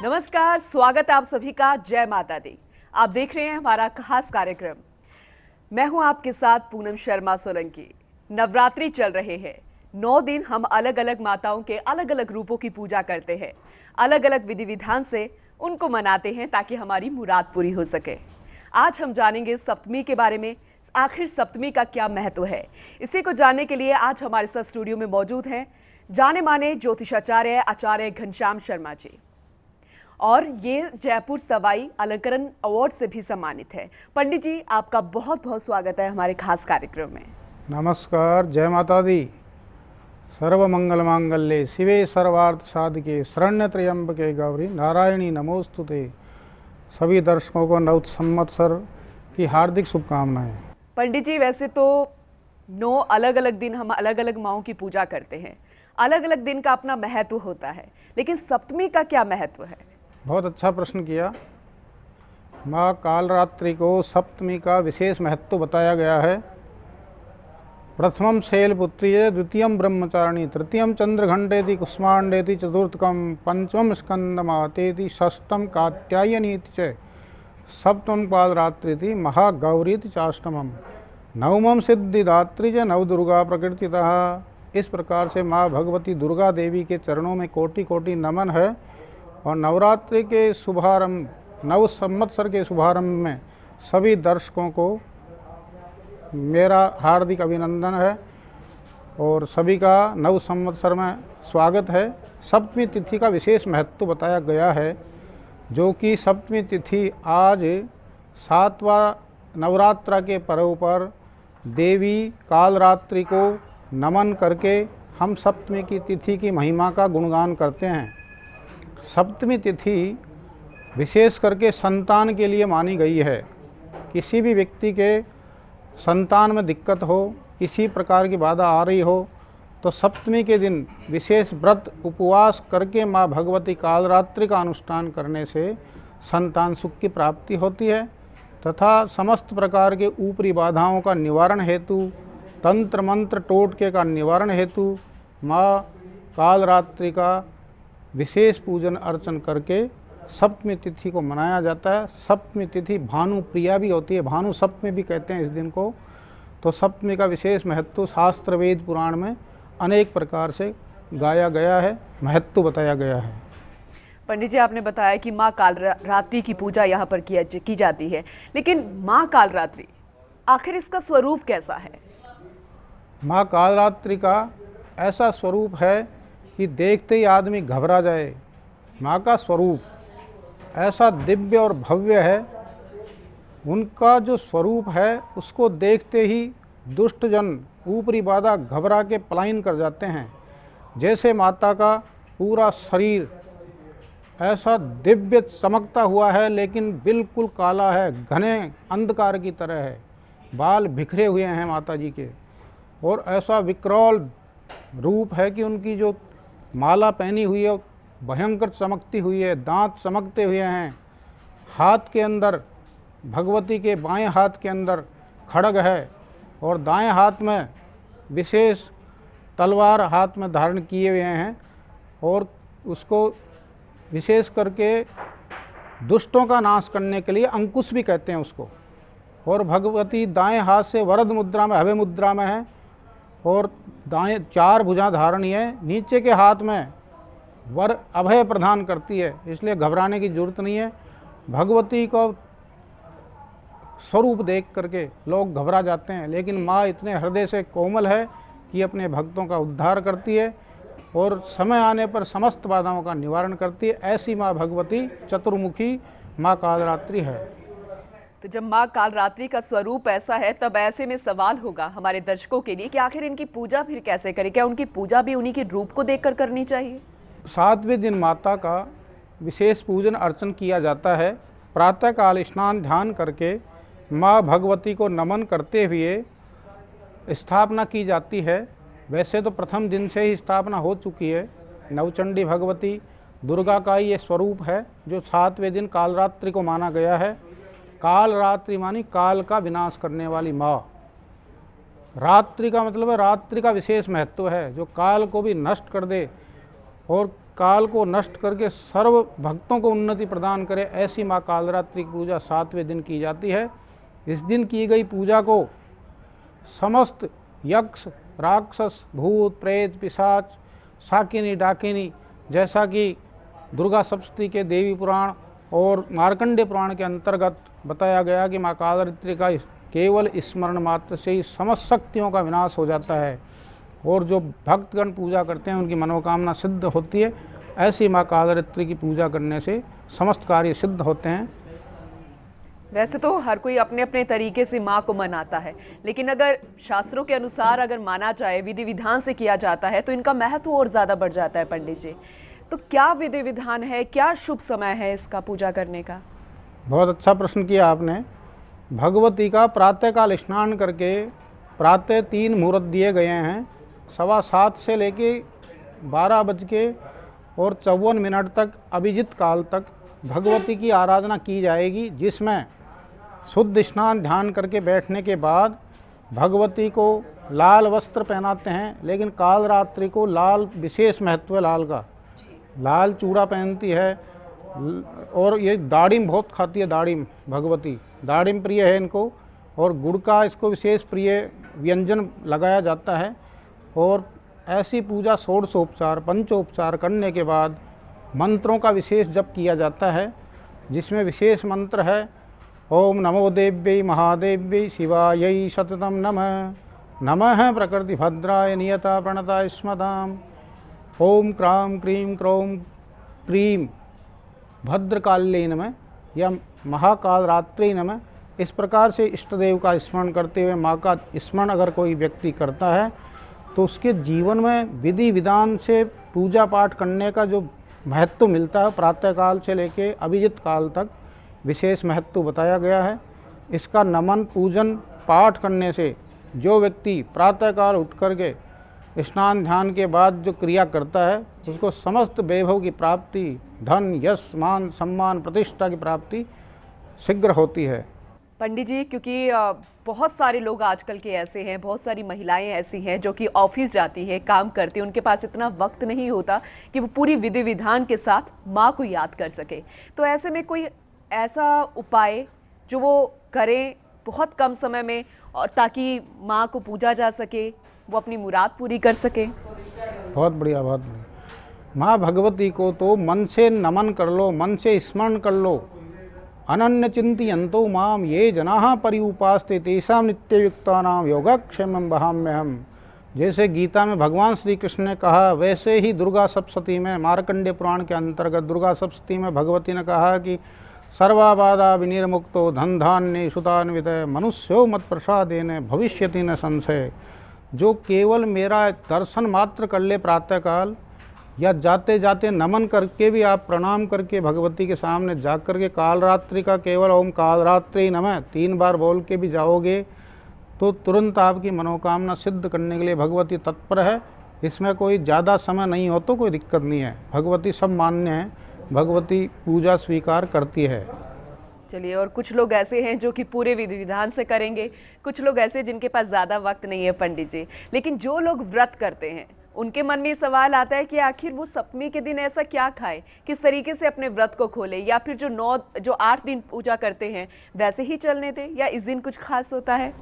नमस्कार, स्वागत है आप सभी का। जय माता दी। आप देख रहे हैं हमारा खास कार्यक्रम। मैं हूं आपके साथ पूनम शर्मा सोलंकी। नवरात्रि चल रहे हैं। 9 दिन हम अलग अलग माताओं के अलग अलग रूपों की पूजा करते हैं। अलग अलग विधि विधान से उनको मनाते हैं ताकि हमारी मुराद पूरी हो सके। आज हम जानेंगे सप्तमी के बारे में। आखिर सप्तमी का क्या महत्व है, इसी को जानने के लिए आज हमारे साथ स्टूडियो में मौजूद हैं जाने माने ज्योतिषाचार्य आचार्य घनश्याम शर्मा जी, और ये जयपुर सवाई अलंकरण अवार्ड से भी सम्मानित है। पंडित जी, आपका बहुत बहुत स्वागत है हमारे खास कार्यक्रम में। नमस्कार, जय माता दी। सर्व मंगल मांगल्ये शिवे सर्वार्थ साधके शरण्य त्र्यंबके गौरी नारायणी नमोस्तुते। सभी दर्शकों को नव संवत्सर की हार्दिक शुभकामनाएं। पंडित जी, वैसे तो 9 अलग अलग दिन हम अलग अलग माँओं की पूजा करते हैं। अलग अलग दिन का अपना महत्व होता है, लेकिन सप्तमी का क्या महत्व है? बहुत अच्छा प्रश्न किया। माँ कालरात्रि को सप्तमी का विशेष महत्व बताया गया है। प्रथमम शैलपुत्रीय, द्वितीयम ब्रह्मचारिणी, तृतीयम चंद्रघंटेति कुष्मांडेति, चतुर्थकम पंचमम स्कंदमातेति, षष्ठम कात्यायनीति च, सप्तम कालरात्रिति महागौरीति चाष्टमम, नवमम सिद्धिदात्री च नवदुर्गा प्रकृतितः। इस प्रकार से माँ भगवती दुर्गा देवी के चरणों में कोटि कोटि नमन है। और नवरात्रि के शुभारंभ, नव संवत्सर के शुभारंभ में सभी दर्शकों को मेरा हार्दिक अभिनंदन है और सभी का नव संवत्सर में स्वागत है। सप्तमी तिथि का विशेष महत्व बताया गया है, जो कि सप्तमी तिथि आज 7वां नवरात्रा के पर्व पर देवी कालरात्रि को नमन करके हम सप्तमी की तिथि की महिमा का गुणगान करते हैं। सप्तमी तिथि विशेष करके संतान के लिए मानी गई है। किसी भी व्यक्ति के संतान में दिक्कत हो, किसी प्रकार की बाधा आ रही हो, तो सप्तमी के दिन विशेष व्रत उपवास करके माँ भगवती कालरात्रि का अनुष्ठान करने से संतान सुख की प्राप्ति होती है तथा समस्त प्रकार के ऊपरी बाधाओं का निवारण हेतु, तंत्र मंत्र टोटके का निवारण हेतु माँ कालरात्रि का विशेष पूजन अर्चन करके सप्तमी तिथि को मनाया जाता है। सप्तमी तिथि भानु प्रिया भी होती है, भानु सप्तमी भी कहते हैं इस दिन को। तो सप्तमी का विशेष महत्व शास्त्र वेद पुराण में अनेक प्रकार से गाया गया है, महत्व बताया गया है। पंडित जी, आपने बताया कि माँ कालरात्रि की पूजा यहाँ पर की जाती है, लेकिन माँ कालरात्रि आखिर इसका स्वरूप कैसा है? माँ कालरात्रि का ऐसा स्वरूप है कि देखते ही आदमी घबरा जाए। माँ का स्वरूप ऐसा दिव्य और भव्य है। उनका जो स्वरूप है उसको देखते ही दुष्टजन ऊपरी बाधा घबरा के पलायन कर जाते हैं। जैसे माता का पूरा शरीर ऐसा दिव्य चमकता हुआ है, लेकिन बिल्कुल काला है, घने अंधकार की तरह है। बाल बिखरे हुए हैं माता जी के, और ऐसा विकराल रूप है कि उनकी जो माला पहनी हुई है भयंकर चमकती हुई है, दांत चमकते हुए हैं। हाथ के अंदर, भगवती के बाएं हाथ के अंदर खड्ग है और दाएं हाथ में विशेष तलवार हाथ में धारण किए हुए हैं, और उसको विशेष करके दुष्टों का नाश करने के लिए अंकुश भी कहते हैं उसको। और भगवती दाएं हाथ से वरद मुद्रा में, अभय मुद्रा में है, और दाएं 4 भुजा धारणी है। नीचे के हाथ में वर अभय प्रदान करती है, इसलिए घबराने की जरूरत नहीं है। भगवती को स्वरूप देख करके लोग घबरा जाते हैं, लेकिन माँ इतने हृदय से कोमल है कि अपने भक्तों का उद्धार करती है और समय आने पर समस्त बाधाओं का निवारण करती है। ऐसी माँ भगवती चतुर्मुखी माँ कालरात्रि है। तो जब माँ कालरात्रि का स्वरूप ऐसा है, तब ऐसे में सवाल होगा हमारे दर्शकों के लिए कि आखिर इनकी पूजा फिर कैसे करें? क्या उनकी पूजा भी उन्हीं के रूप को देखकर करनी चाहिए? 7वें दिन माता का विशेष पूजन अर्चन किया जाता है। प्रातःकाल स्नान ध्यान करके माँ भगवती को नमन करते हुए स्थापना की जाती है। वैसे तो प्रथम दिन से ही स्थापना हो चुकी है। नवचंडी भगवती दुर्गा का ये स्वरूप है, जो 7वें दिन कालरात्रि को माना गया है। कालरात्रि मानी काल का विनाश करने वाली माँ। रात्रि का मतलब है रात्रि का विशेष महत्व है, जो काल को भी नष्ट कर दे और काल को नष्ट करके सर्व भक्तों को उन्नति प्रदान करे, ऐसी माँ कालरात्रि की पूजा 7वें दिन की जाती है। इस दिन की गई पूजा को समस्त यक्ष, राक्षस, भूत, प्रेत, पिशाच, शाकिनी, डाकिनी, जैसा कि दुर्गा सप्तशती के देवी पुराण और मार्कंडेय पुराण के अंतर्गत बताया गया कि माँ कालरात्रि का केवल स्मरण मात्र से ही समस्त शक्तियों का विनाश हो जाता है और जो भक्तगण पूजा करते हैं उनकी मनोकामना सिद्ध होती है। ऐसी माँ कालरात्रि की पूजा करने से समस्त कार्य सिद्ध होते हैं। वैसे तो हर कोई अपने अपने तरीके से माँ को मनाता है, लेकिन अगर शास्त्रों के अनुसार अगर माना जाए, विधि विधान से किया जाता है तो इनका महत्व और ज़्यादा बढ़ जाता है। पंडित जी, तो क्या विधि विधान है, क्या शुभ समय है इसका पूजा करने का? बहुत अच्छा प्रश्न किया आपने। भगवती का प्रातःकाल स्नान करके प्रातः 3 मुहूर्त दिए गए हैं। 7:15 से लेके 12:54 तक अभिजित काल तक भगवती की आराधना की जाएगी, जिसमें शुद्ध स्नान ध्यान करके बैठने के बाद भगवती को लाल वस्त्र पहनाते हैं। लेकिन कालरात्रि को लाल विशेष महत्व है, लाल का। लाल चूड़ा पहनती है और ये दाड़िम बहुत खाती है। दाड़िम, भगवती दाड़िम प्रिय है इनको, और गुड़ का इसको विशेष प्रिय व्यंजन लगाया जाता है। और ऐसी पूजा षोडशोपचार पंचोपचार करने के बाद मंत्रों का विशेष जप किया जाता है, जिसमें विशेष मंत्र है ओम नमो देव्यै महादेव्यै शिवायै सततं नमः, नमः प्रकृति भद्राय नियता प्रणता स्मताम्, ओम क्रां क्रीं क्रौं क्रीं भद्रकाल्यै नमः या महाकालरात्रि नमः। इस प्रकार से इष्ट देव का स्मरण करते हुए माँ का स्मरण अगर कोई व्यक्ति करता है तो उसके जीवन में विधि विधान से पूजा पाठ करने का जो महत्व मिलता है, प्रातःकाल से लेके अभिजित काल तक विशेष महत्व बताया गया है। इसका नमन पूजन पाठ करने से जो व्यक्ति प्रातःकाल उठ करके स्नान ध्यान के बाद जो क्रिया करता है उसको समस्त वैभव की प्राप्ति, धन, यश, मान, सम्मान, प्रतिष्ठा की प्राप्ति शीघ्र होती है। पंडित जी, क्योंकि बहुत सारे लोग आजकल के ऐसे हैं, बहुत सारी महिलाएं ऐसी हैं जो कि ऑफिस जाती हैं, काम करती हैं, उनके पास इतना वक्त नहीं होता कि वो पूरी विधि विधान के साथ माँ को याद कर सके। तो ऐसे में कोई ऐसा उपाय जो वो करें बहुत कम समय में, और ताकि माँ को पूजा जा सके, वो अपनी मुराद पूरी कर सके? बहुत बढ़िया, बहुत बढ़िया। माँ भगवती को तो मन से नमन कर लो, मन से स्मरण कर लो। अनन्य चिंतयन्तो माम ये जनाः पर्युपास्ते तेषां नित्ययुक्तानां योगक्षेमं वहाम्यहम्। जैसे गीता में भगवान श्री कृष्ण ने कहा, वैसे ही दुर्गा सप्तशती में, मार्कंडेय पुराण के अंतर्गत दुर्गा सप्तशती में भगवती ने कहा कि सर्वाबाधा विनिर्मुक्तो धन धान्य सुतान्वित मनुष्यो मत प्रसादेन भविष्यति न संशय। जो केवल मेरा दर्शन मात्र कर ले प्रातःकाल, या जाते जाते नमन करके भी आप प्रणाम करके भगवती के सामने जा कर के कालरात्रि का केवल ओम कालरात्रि नमः 3 बार बोल के भी जाओगे तो तुरंत आपकी मनोकामना सिद्ध करने के लिए भगवती तत्पर है। इसमें कोई ज़्यादा समय नहीं हो तो कोई दिक्कत नहीं है। भगवती सब मान्य है, भगवती पूजा स्वीकार करती है। चलिए, और कुछ लोग ऐसे हैं जो कि पूरे विधि विधान से करेंगे, कुछ लोग ऐसे जिनके पास ज़्यादा वक्त नहीं है पंडित जी। लेकिन जो लोग व्रत करते हैं उनके मन में सवाल आता है कि आखिर वो सप्तमी के दिन ऐसा क्या खाएं, किस तरीके से अपने व्रत को खोले, या फिर जो 8 दिन पूजा करते हैं वैसे ही चलने दें, या इस दिन कुछ खास होता है?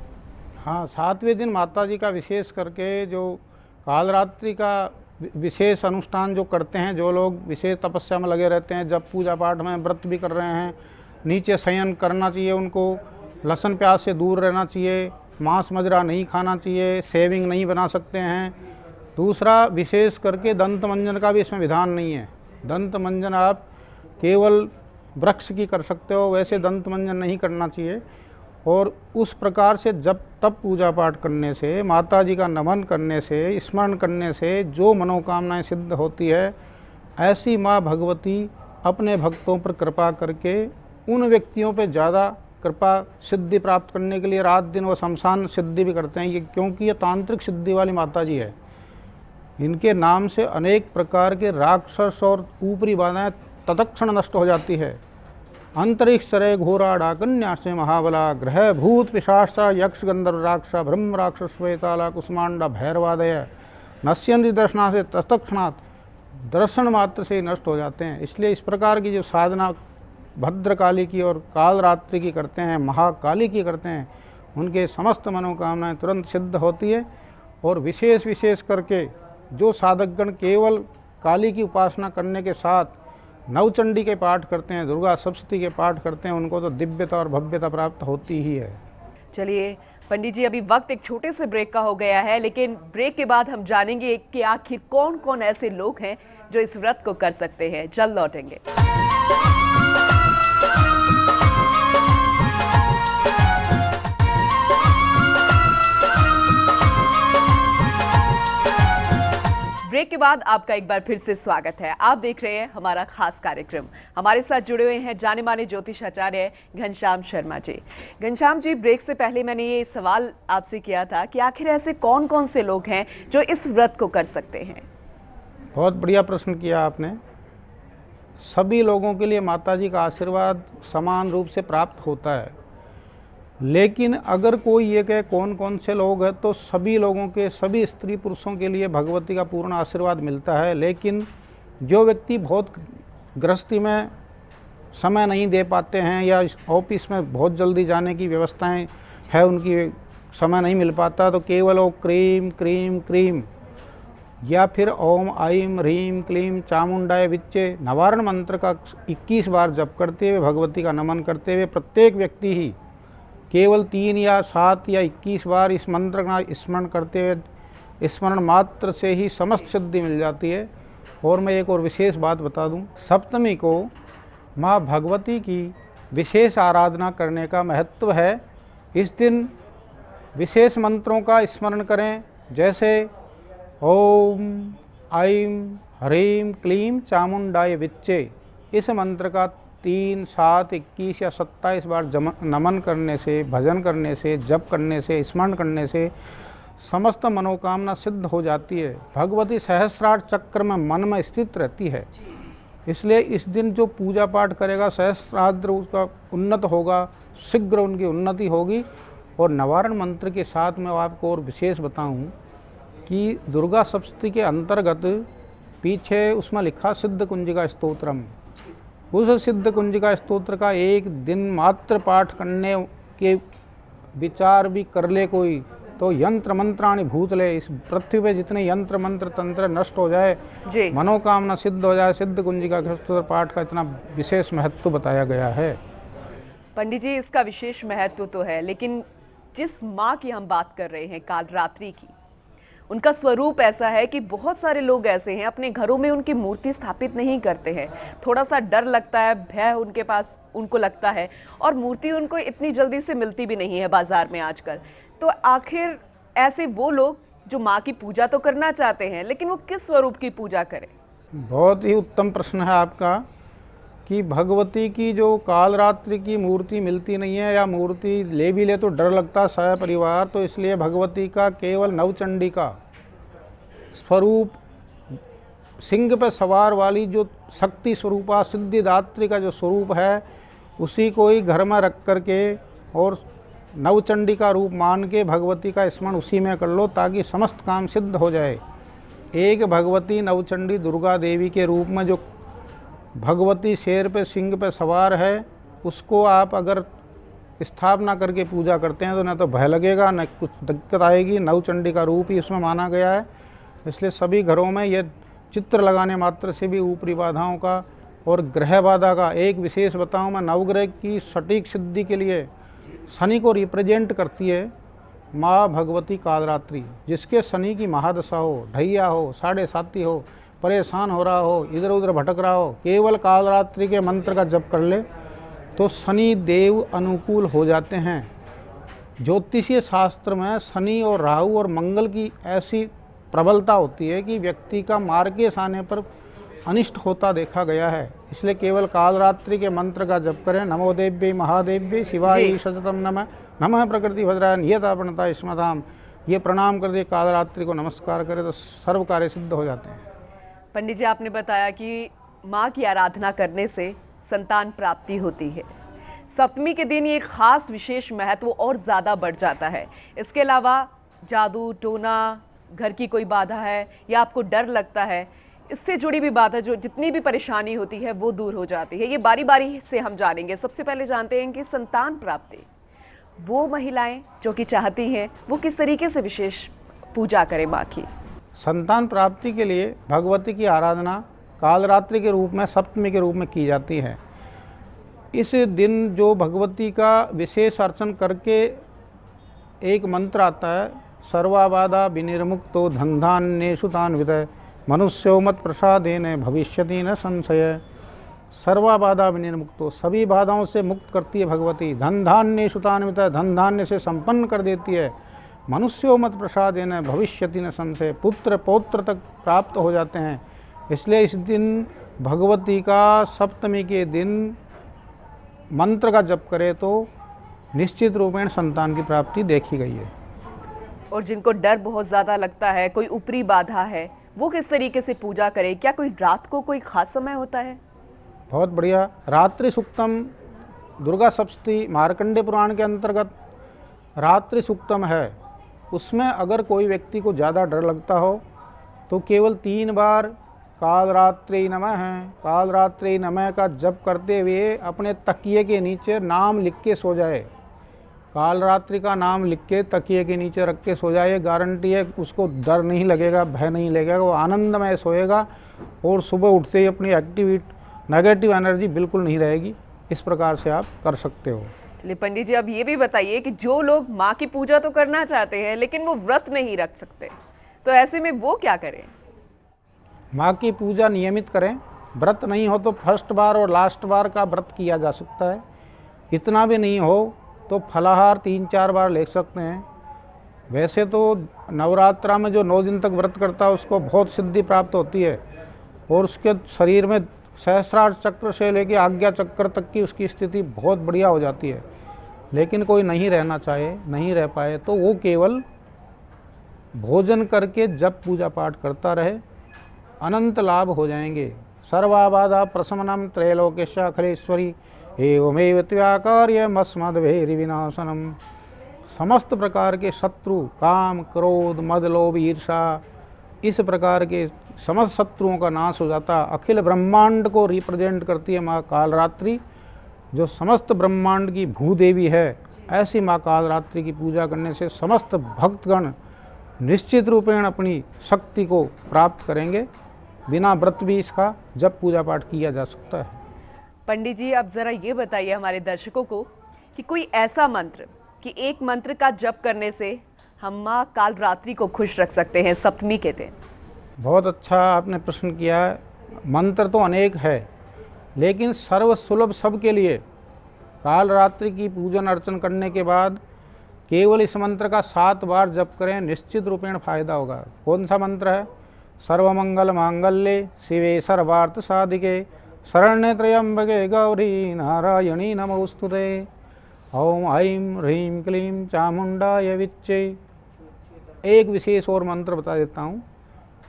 हाँ, 7वें दिन माता जी का विशेष करके जो कालरात्रि का विशेष अनुष्ठान जो करते हैं, जो लोग विशेष तपस्या में लगे रहते हैं, जब पूजा पाठ में व्रत भी कर रहे हैं, नीचे शयन करना चाहिए, उनको लहसुन प्याज से दूर रहना चाहिए, मांस मदिरा नहीं खाना चाहिए, सेविंग नहीं बना सकते हैं। दूसरा, विशेष करके दंत मंजन का भी इसमें विधान नहीं है। दंत मंजन आप केवल वृक्ष की कर सकते हो, वैसे दंत मंजन नहीं करना चाहिए। और उस प्रकार से जब तब पूजा पाठ करने से, माता जी का नमन करने से, स्मरण करने से जो मनोकामनाएं सिद्ध होती है, ऐसी माँ भगवती अपने भक्तों पर कृपा करके उन व्यक्तियों पर ज़्यादा कृपा सिद्धि प्राप्त करने के लिए रात दिन वो शमशान सिद्धि भी करते हैं। ये क्योंकि ये तांत्रिक सिद्धि वाली माता जी है। इनके नाम से अनेक प्रकार के राक्षस और ऊपरी बाधाएं तत्क्षण नष्ट हो जाती है। अंतरिक्ष रे घोरा डाकन्या से महाबला ग्रह भूत पिशाचा यक्ष गंधर्व राक्षा ब्रह्म राक्षस श्वेताला कुष्मांडा भैरवादय नश्यंति दर्शना से तत्क्षणात् दर्शन मात्र से ही नष्ट हो जाते हैं। इसलिए इस प्रकार की जो साधना भद्रकाली की और कालरात्रि की करते हैं, महाकाली की करते हैं, उनके समस्त मनोकामनाएं तुरंत सिद्ध होती है। और विशेष करके जो साधकगण केवल काली की उपासना करने के साथ नवचंडी के पाठ करते हैं, दुर्गा सप्तशती के पाठ करते हैं, उनको तो दिव्यता और भव्यता प्राप्त होती ही है। चलिए पंडित जी, अभी वक्त एक छोटे से ब्रेक का हो गया है, लेकिन ब्रेक के बाद हम जानेंगे कि आखिर कौन कौन ऐसे लोग हैं जो इस व्रत को कर सकते हैं। जल्द लौटेंगे। ब्रेक के बाद आपका एक बार फिर से स्वागत है। आप देख रहे हैं हमारा खास कार्यक्रम। हमारे साथ जुड़े हुए हैं जाने माने ज्योतिष आचार्य घनश्याम शर्मा जी। घनश्याम जी, ब्रेक से पहले मैंने ये सवाल आपसे किया था कि आखिर ऐसे कौन कौन से लोग हैं जो इस व्रत को कर सकते हैं। बहुत बढ़िया प्रश्न किया आपने। सभी लोगों के लिए माताजी का आशीर्वाद समान रूप से प्राप्त होता है, लेकिन अगर कोई ये कहे कौन कौन से लोग हैं, तो सभी लोगों के, सभी स्त्री पुरुषों के लिए भगवती का पूर्ण आशीर्वाद मिलता है। लेकिन जो व्यक्ति बहुत गृहस्थी में समय नहीं दे पाते हैं या ऑफिस में बहुत जल्दी जाने की व्यवस्थाएं है, उनकी समय नहीं मिल पाता, तो केवल वो क्रीम क्रीम क्रीम या फिर ओम आइम ह्रीम क्लीम चामुंडाय विच्चे नवारण मंत्र का 21 बार जप करते हुए, भगवती का नमन करते हुए प्रत्येक व्यक्ति ही केवल 3 या 7 या 21 बार इस मंत्र का स्मरण करते हुए, स्मरण मात्र से ही समस्त सिद्धि मिल जाती है। और मैं एक और विशेष बात बता दूं, सप्तमी को माँ भगवती की विशेष आराधना करने का महत्व है। इस दिन विशेष मंत्रों का स्मरण करें, जैसे ओम ऐं ह्रीं क्लीं चामुंडाय विच्चे। इस मंत्र का 3, 7, 21 या 27 बार नमन करने से, भजन करने से, जप करने से, स्मरण करने से समस्त मनोकामना सिद्ध हो जाती है। भगवती सहस्रार चक्र में मन में स्थित रहती है। इसलिए इस दिन जो पूजा पाठ करेगा, सहस्राद्र उसका उन्नत होगा, शीघ्र उनकी उन्नति होगी। और नवारण मंत्र के साथ मैं आपको और विशेष बताऊं कि दुर्गा सप्तशती के अंतर्गत पीछे उसमें लिखा सिद्ध कुंजिका स्तोत्रम, उस सिद्ध कुंजिका स्तोत्र का एक दिन मात्र पाठ करने के विचार भी कर ले कोई, तो यंत्र मंत्राणि भूतले, इस पृथ्वी पे जितने यंत्र मंत्र तंत्र नष्ट हो जाए, मनोकामना सिद्ध हो जाए। सिद्ध कुंजिका स्तोत्र पाठ का इतना विशेष महत्व बताया गया है। पंडित जी, इसका विशेष महत्व तो है, लेकिन जिस माँ की हम बात कर रहे हैं कालरात्रि की, उनका स्वरूप ऐसा है कि बहुत सारे लोग ऐसे हैं अपने घरों में उनकी मूर्ति स्थापित नहीं करते हैं। थोड़ा सा डर लगता है, भय उनके पास उनको लगता है, और मूर्ति उनको इतनी जल्दी से मिलती भी नहीं है बाजार में आजकल। तो आखिर ऐसे वो लोग जो माँ की पूजा तो करना चाहते हैं, लेकिन वो किस स्वरूप की पूजा करें? बहुत ही उत्तम प्रश्न है आपका कि भगवती की जो कालरात्रि की मूर्ति मिलती नहीं है, या मूर्ति ले भी ले तो डर लगता है सारा परिवार। तो इसलिए भगवती का केवल नवचंडी का स्वरूप, सिंह पर सवार वाली जो शक्ति स्वरूपा सिद्धिदात्री का जो स्वरूप है, उसी को ही घर में रख करके और नवचंडी का रूप मान के भगवती का स्मरण उसी में कर लो, ताकि समस्त काम सिद्ध हो जाए। एक भगवती नवचंडी दुर्गा देवी के रूप में जो भगवती शेर पे सिंह पे सवार है, उसको आप अगर स्थापना करके पूजा करते हैं तो न तो भय लगेगा, न कुछ दिक्कत आएगी। नवचंडी का रूप ही इसमें माना गया है। इसलिए सभी घरों में यह चित्र लगाने मात्र से भी ऊपरी बाधाओं का और ग्रह बाधा का, एक विशेष बताऊं मैं, नवग्रह की सटीक सिद्धि के लिए शनि को रिप्रेजेंट करती है माँ भगवती कालरात्रि। जिसके शनि की महादशा हो, ढैया हो, 7.5 हो, परेशान हो रहा हो, इधर उधर भटक रहा हो, केवल कालरात्रि के मंत्र का जप कर ले तो शनि देव अनुकूल हो जाते हैं। ज्योतिषीय शास्त्र में शनि और राहु और मंगल की ऐसी प्रबलता होती है कि व्यक्ति का मार्गेश आने पर अनिष्ट होता देखा गया है। इसलिए केवल कालरात्रि के मंत्र का जप करें। नमो देव्यै महादेव्यै शिवाय सततम नमः, नमः प्रकृति भद्राय नियतापणता स्मताम। ये प्रणाम कर दे, कालरात्रि को नमस्कार करें तो सर्व कार्य सिद्ध हो जाते हैं। पंडित जी, आपने बताया कि माँ की आराधना करने से संतान प्राप्ति होती है। सप्तमी के दिन ये खास विशेष महत्व और ज़्यादा बढ़ जाता है। इसके अलावा जादू टोना, घर की कोई बाधा है या आपको डर लगता है, इससे जुड़ी भी बात है, जो जितनी भी परेशानी होती है वो दूर हो जाती है। ये बारी बारी से हम जानेंगे। सबसे पहले जानते हैं कि संतान प्राप्ति, वो महिलाएं जो कि चाहती हैं वो किस तरीके से विशेष पूजा करें माँ की। संतान प्राप्ति के लिए भगवती की आराधना कालरात्रि के रूप में, सप्तमी के रूप में की जाती है। इस दिन जो भगवती का विशेष अर्चन करके एक मंत्र आता है, सर्वाबाधा विनिर्मुक्तो धनधान्येषु तान्वितः मनुष्यो मत प्रसादेन भविष्यति न संशय। सर्वाबाधा विनिर्मुक्तो, सभी बाधाओं से मुक्त करती है भगवती। धनधान्येषु तान्वितः, धन धान्य से संपन्न कर देती है। मनुष्यो मत प्रसादेन भविष्यति न संशय, पुत्र पौत्र तक प्राप्त हो जाते हैं। इसलिए इस दिन भगवती का सप्तमी के दिन मंत्र का जप करे तो निश्चित रूपेण संतान की प्राप्ति देखी गई है। और जिनको डर बहुत ज़्यादा लगता है, कोई ऊपरी बाधा है, वो किस तरीके से पूजा करे? क्या कोई रात को कोई खास समय होता है? बहुत बढ़िया। रात्रि सुक्तम, दुर्गा सप्तमी मार्कंडे पुराण के अंतर्गत रात्रि सुक्तम है। उसमें अगर कोई व्यक्ति को ज़्यादा डर लगता हो तो केवल 3 बार काल रात्रि नमः है, काल रात्रि नमः का जप करते हुए अपने तकिए के नीचे नाम लिख के सो जाए। काल रात्रि का नाम लिख के तकिए के नीचे रख के सो जाए। गारंटी है उसको डर नहीं लगेगा, भय नहीं लगेगा, वो आनंदमय सोएगा और सुबह उठते ही अपनी नेगेटिव एनर्जी बिल्कुल नहीं रहेगी। इस प्रकार से आप कर सकते हो। चलिए पंडित जी, अब ये भी बताइए कि जो लोग माँ की पूजा तो करना चाहते हैं लेकिन वो व्रत नहीं रख सकते, तो ऐसे में वो क्या करें? माँ की पूजा नियमित करें। व्रत नहीं हो तो फर्स्ट बार और लास्ट बार का व्रत किया जा सकता है। इतना भी नहीं हो तो फलाहार 3-4 बार ले सकते हैं। वैसे तो नवरात्रा में जो 9 दिन तक व्रत करता है उसको बहुत सिद्धि प्राप्त होती है और उसके शरीर में सहस्रार चक्र से लेके आज्ञा चक्र तक की उसकी स्थिति बहुत बढ़िया हो जाती है। लेकिन कोई नहीं रहना चाहे, नहीं रह पाए, तो वो केवल भोजन करके जब पूजा पाठ करता रहे, अनंत लाभ हो जाएंगे। सर्वाबाधा प्रशमनम त्रैलोक्यस्य अखिलेश्वरी एवमेव त्र्याकार्यमस्मद्भैरि विनाशनम। समस्त प्रकार के शत्रु, काम, क्रोध, मद, लोभ, ईर्षा, इस प्रकार के समस्त शत्रुओं का नाश हो जाता। अखिल ब्रह्मांड को रिप्रेजेंट करती है माँ कालरात्रि, जो समस्त ब्रह्मांड की भूदेवी है। ऐसी माँ कालरात्रि की पूजा करने से समस्त भक्तगण निश्चित रूपेण अपनी शक्ति को प्राप्त करेंगे। बिना व्रत भी इसका जब पूजा पाठ किया जा सकता है। पंडित जी, आप ज़रा ये बताइए हमारे दर्शकों को कि कोई ऐसा मंत्र, कि एक मंत्र का जप करने से हम माँ कालरात्रि को खुश रख सकते हैं सप्तमी के दिन। बहुत अच्छा आपने प्रश्न किया है। मंत्र तो अनेक है, लेकिन सर्वसुलभ सबके लिए कालरात्रि की पूजन अर्चन करने के बाद केवल इस मंत्र का 7 बार जप करें, निश्चित रूपेण फायदा होगा। कौन सा मंत्र है? सर्वमंगल मांगल्ये शिवे सर्वार्थ साधिके शरण्ये त्र्यंबके गौरी नारायणी नमोस्तुते। ओम ऐं ह्रीं क्लीं चामुंडाय विच्चे। एक विशेष और मंत्र बता देता हूँ,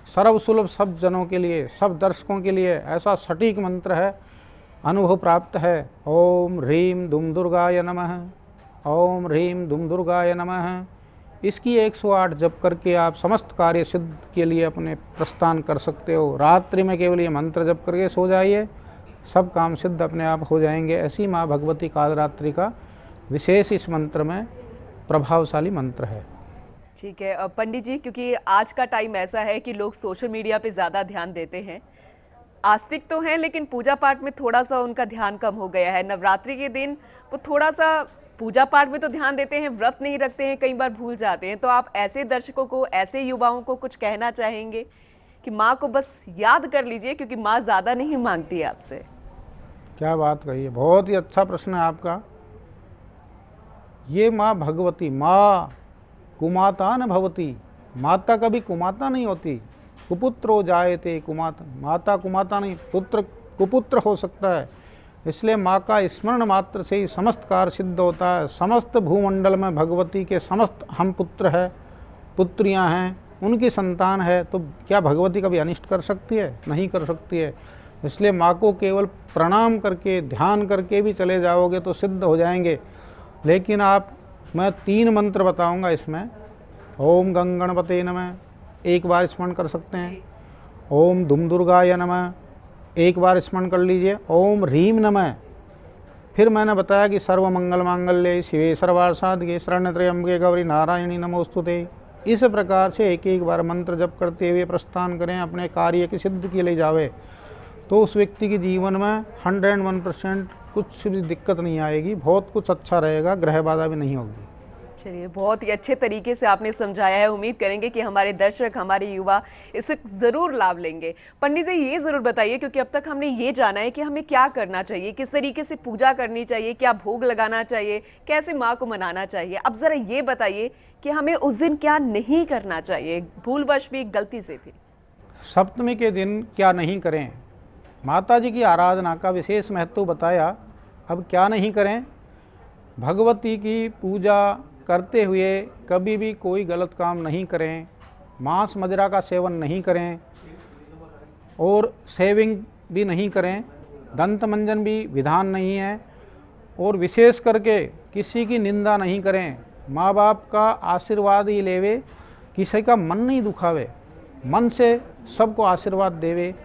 सर्वसुलभ सब जनों के लिए, सब दर्शकों के लिए ऐसा सटीक मंत्र है, अनुभव प्राप्त है। ओम ह्रीं धूम दुर्गाय नमः, ओम ह्रीं धूम दुर्गाय नमः। इसकी 108 जप करके आप समस्त कार्य सिद्ध के लिए अपने प्रस्थान कर सकते हो। रात्रि में केवल ये मंत्र जप करके सो जाइए, सब काम सिद्ध अपने आप हो जाएंगे। ऐसी माँ भगवती कालरात्रि का विशेष इस मंत्र में प्रभावशाली मंत्र है। ठीक है पंडित जी, क्योंकि आज का टाइम ऐसा है कि लोग सोशल मीडिया पे ज़्यादा ध्यान देते हैं, आस्तिक तो हैं लेकिन पूजा पाठ में थोड़ा सा उनका ध्यान कम हो गया है। नवरात्रि के दिन वो थोड़ा सा पूजा पाठ में तो ध्यान देते हैं, व्रत नहीं रखते हैं, कई बार भूल जाते हैं। तो आप ऐसे दर्शकों को, ऐसे युवाओं को कुछ कहना चाहेंगे कि माँ को बस याद कर लीजिए, क्योंकि माँ ज़्यादा नहीं मांगती है आपसे। क्या बात कही है, बहुत ही अच्छा प्रश्न है आपका। ये माँ भगवती, माँ कुमाता न भवती, माता कभी कुमाता नहीं होती। कुपुत्रो जायते कुमाता, माता कुमाता नहीं, पुत्र कुपुत्र हो सकता है। इसलिए माँ का स्मरण मात्र से ही समस्त कार्य सिद्ध होता है। समस्त भूमंडल में भगवती के समस्त हम पुत्र है, पुत्रियाँ हैं, उनकी संतान है, तो क्या भगवती कभी अनिष्ट कर सकती है? नहीं कर सकती है। इसलिए माँ को केवल प्रणाम करके, ध्यान करके भी चले जाओगे तो सिद्ध हो जाएंगे। लेकिन मैं 3 मंत्र बताऊंगा इसमें। ओम गंगणपते नमः, एक बार स्मरण कर सकते हैं। ओम धूम दुर्गाय नमः, एक बार स्मरण कर लीजिए। ओम ह्रीम नमः। फिर मैंने बताया कि सर्व मंगल मांगल्ये शिवे सर्वार्थ साधके शरण्य त्र्यंबके गौरी नारायणी नमोस्तुते। इस प्रकार से एक एक बार मंत्र जप करते हुए प्रस्थान करें, अपने कार्य की सिद्ध के लिए जावे, तो उस व्यक्ति के जीवन में 101% कुछ भी दिक्कत नहीं आएगी, बहुत कुछ अच्छा रहेगा, ग्रह बाधा भी नहीं होगी। चलिए, बहुत ही अच्छे तरीके से आपने समझाया है। उम्मीद करेंगे कि हमारे दर्शक, हमारे युवा इससे ज़रूर लाभ लेंगे। पंडित जी, ये ज़रूर बताइए, क्योंकि अब तक हमने ये जाना है कि हमें क्या करना चाहिए, किस तरीके से पूजा करनी चाहिए, क्या भोग लगाना चाहिए, कैसे माँ को मनाना चाहिए। अब ज़रा ये बताइए कि हमें उस दिन क्या नहीं करना चाहिए, भूलवश भी, गलती से भी। सप्तमी के दिन क्या नहीं करें, माता जी की आराधना का विशेष महत्व बताया। अब क्या नहीं करें, भगवती की पूजा करते हुए कभी भी कोई गलत काम नहीं करें, मांस मदिरा का सेवन नहीं करें और शेविंग भी नहीं करें, दंत मंजन भी विधान नहीं है, और विशेष करके किसी की निंदा नहीं करें, माँ बाप का आशीर्वाद ही लेवे, किसी का मन नहीं दुखावे, मन से सबको आशीर्वाद देवे,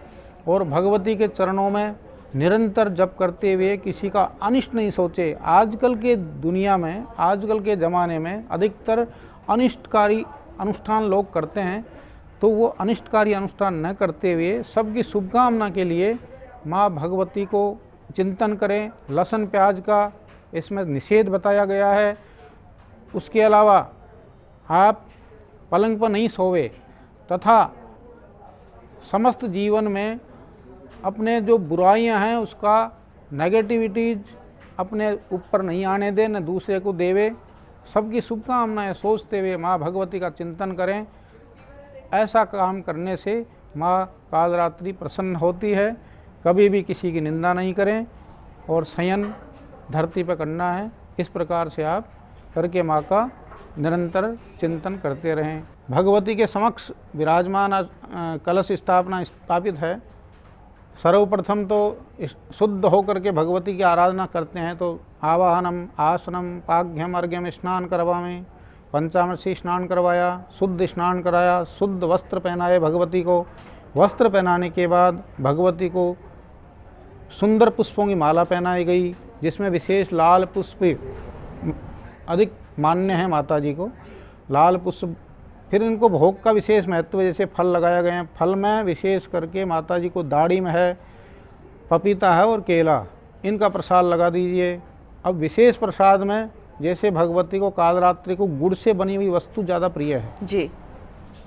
और भगवती के चरणों में निरंतर जप करते हुए किसी का अनिष्ट नहीं सोचे। आजकल के दुनिया में, आजकल के ज़माने में अधिकतर अनिष्टकारी अनुष्ठान लोग करते हैं, तो वो अनिष्टकारी अनुष्ठान न करते हुए सबकी शुभकामना के लिए माँ भगवती को चिंतन करें। लहसुन प्याज का इसमें निषेध बताया गया है। उसके अलावा आप पलंग पर नहीं सोवे, तथा समस्त जीवन में अपने जो बुराइयां हैं उसका नेगेटिविटीज अपने ऊपर नहीं आने दें, न दूसरे को देवे। सबकी शुभकामनाएं सोचते हुए माँ भगवती का चिंतन करें। ऐसा काम करने से माँ कालरात्रि प्रसन्न होती है। कभी भी किसी की निंदा नहीं करें और शयन धरती पर करना है। इस प्रकार से आप करके माँ का निरंतर चिंतन करते रहें। भगवती के समक्ष विराजमान कलश स्थापित है। सर्वप्रथम तो शुद्ध होकर के भगवती की आराधना करते हैं, तो आवाहनम आसनम पाघ्यम अर्घ्यम स्नान करवाएं, पंचामृत से स्नान करवाया, शुद्ध स्नान कराया, शुद्ध वस्त्र पहनाए भगवती को। वस्त्र पहनाने के बाद भगवती को सुंदर पुष्पों की माला पहनाई गई, जिसमें विशेष लाल पुष्प अधिक मान्य है माता जी को, लाल पुष्प। फिर इनको भोग का विशेष महत्व, जैसे फल लगाए गए हैं, फल में विशेष करके माता जी को दाढ़ी में है, पपीता है और केला, इनका प्रसाद लगा दीजिए। अब विशेष प्रसाद में जैसे भगवती को कालरात्रि को गुड़ से बनी हुई वस्तु ज़्यादा प्रिय है जी।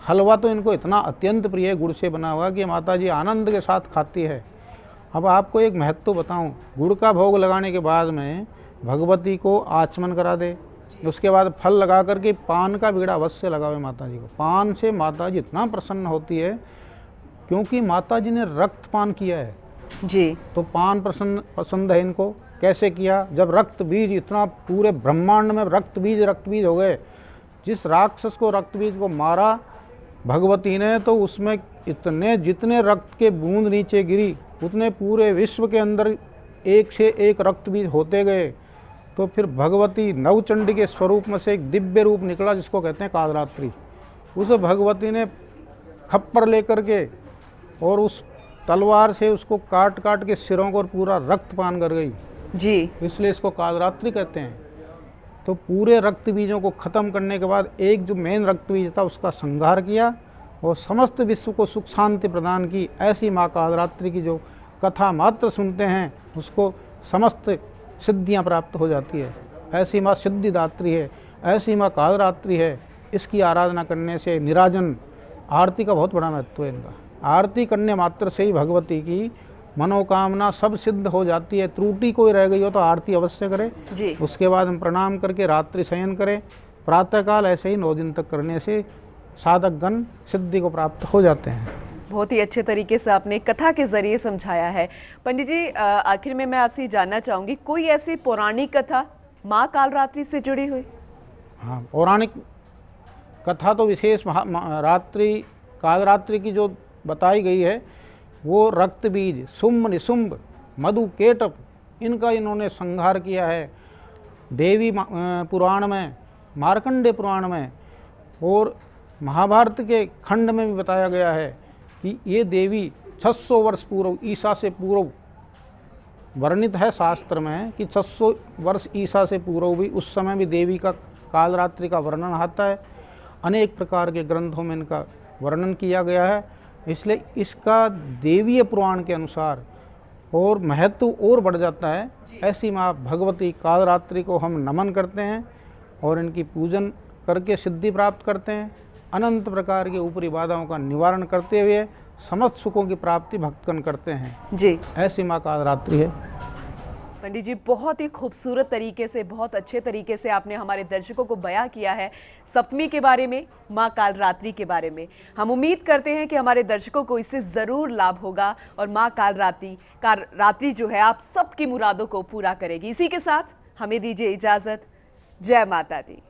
हलवा तो इनको इतना अत्यंत प्रिय है गुड़ से बना हुआ कि माता जी आनंद के साथ खाती है। अब आपको एक महत्व बताऊं, गुड़ का भोग लगाने के बाद में भगवती को आचमन करा दे, उसके बाद फल लगा करके पान का बीड़ा अवश्य लगावे माता जी को। पान से माता जी इतना प्रसन्न होती है, क्योंकि माता जी ने रक्त पान किया है जी। तो पान पसंद है इनको। कैसे किया, जब रक्त बीज इतना पूरे ब्रह्मांड में रक्त बीज हो गए, जिस राक्षस को रक्त बीज को मारा भगवती ने, तो उसमें इतने जितने रक्त के बूंद नीचे गिरी उतने पूरे विश्व के अंदर एक से एक रक्त बीज होते गए। तो फिर भगवती नवचंडी के स्वरूप में से एक दिव्य रूप निकला, जिसको कहते हैं कालरात्रि। उस भगवती ने खप्पर लेकर के और उस तलवार से उसको काट काट के सिरों को और पूरा रक्त पान कर गई जी। इसलिए इसको कालरात्रि कहते हैं। तो पूरे रक्त बीजों को ख़त्म करने के बाद एक जो मेन रक्त बीज था उसका संहार किया और समस्त विश्व को सुख शांति प्रदान की। ऐसी माँ कालरात्रि की जो कथा मात्र सुनते हैं उसको समस्त सिद्धियाँ प्राप्त हो जाती है। ऐसी माँ सिद्धिदात्री है, ऐसी माँ कालरात्रि है। इसकी आराधना करने से निराजन आरती का बहुत बड़ा महत्व है इनका। आरती करने मात्र से ही भगवती की मनोकामना सब सिद्ध हो जाती है। त्रुटि कोई रह गई हो तो आरती अवश्य करें जी। उसके बाद हम प्रणाम करके रात्रि शयन करें। प्रातःकाल ऐसे ही 9 दिन तक करने से साधकगण सिद्धि को प्राप्त हो जाते हैं। बहुत ही अच्छे तरीके से आपने कथा के जरिए समझाया है। पंडित जी, आखिर में मैं आपसे जानना चाहूँगी, कोई ऐसी पौराणिक कथा माँ कालरात्रि से जुड़ी हुई? हाँ, पौराणिक कथा तो विशेष कालरात्रि की जो बताई गई है वो रक्त बीज, शुंभ निशुंभ, मधु केटप, इनका इन्होंने संहार किया है। देवी पुराण में, मार्कंडेय पुराण में और महाभारत के खंड में भी बताया गया है कि ये देवी 600 वर्ष पूर्व ईसा से पूर्व वर्णित है शास्त्र में कि 600 वर्ष ईसा से पूर्व भी उस समय भी देवी का कालरात्रि का वर्णन आता है। अनेक प्रकार के ग्रंथों में इनका वर्णन किया गया है, इसलिए इसका देवीय पुराण के अनुसार और महत्व और बढ़ जाता है। ऐसी माँ भगवती कालरात्रि को हम नमन करते हैं और इनकी पूजन करके सिद्धि प्राप्त करते हैं। अनंत प्रकार की ऊपरी बाधाओं का निवारण करते हुए समस्त सुखों की प्राप्ति भक्तगण करते हैं। जी, ऐसी माँ कालरात्रि है। पंडित जी, बहुत ही खूबसूरत तरीके से, बहुत अच्छे तरीके से आपने हमारे दर्शकों को बयां किया है सप्तमी के बारे में, माँ कालरात्रि के बारे में। हम उम्मीद करते हैं कि हमारे दर्शकों को इससे ज़रूर लाभ होगा और माँ कालरात्रि जो है आप सबकी मुरादों को पूरा करेगी। इसी के साथ हमें दीजिए इजाज़त। जय माता दी।